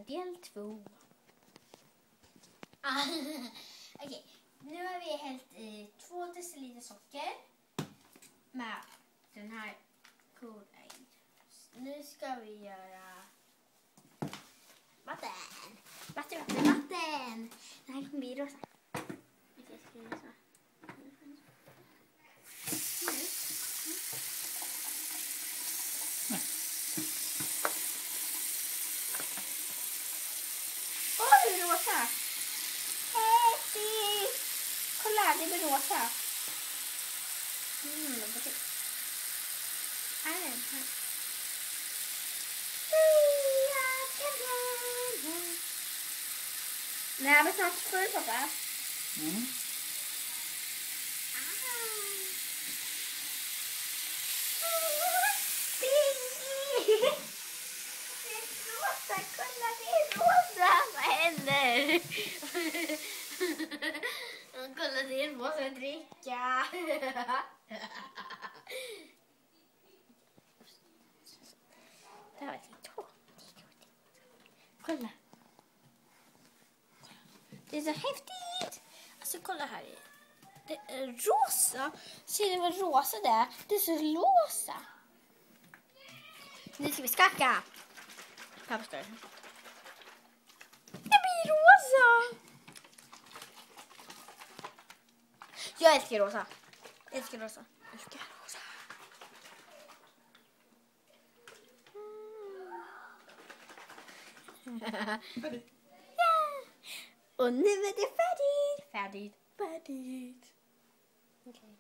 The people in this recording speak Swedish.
del 2. Okej, nu har vi hällt i 2 deciliter socker med den här Kool-Aid. Nu ska vi göra vatten. Vatten. Den här kommer bli rosa. Jag ska göra så. Oj, det är rosa! Häftigt! Kolla, det blir rosa. Här är den här. Nej, men snart full pappa. Kolla, det är rosa. Vad händer? Kolla, det är en rosa dricka. Det här var ett tå. Kolla. Det är så häftigt. Alltså, kolla här. Det är rosa. Ser du vad rosa det är? Det är så rosa. Nu ska vi skaka. Pappa står. Det blir rosa. Jag älskar rosa. Jag älskar rosa. Och nu är det färdigt. Färdigt. Okej.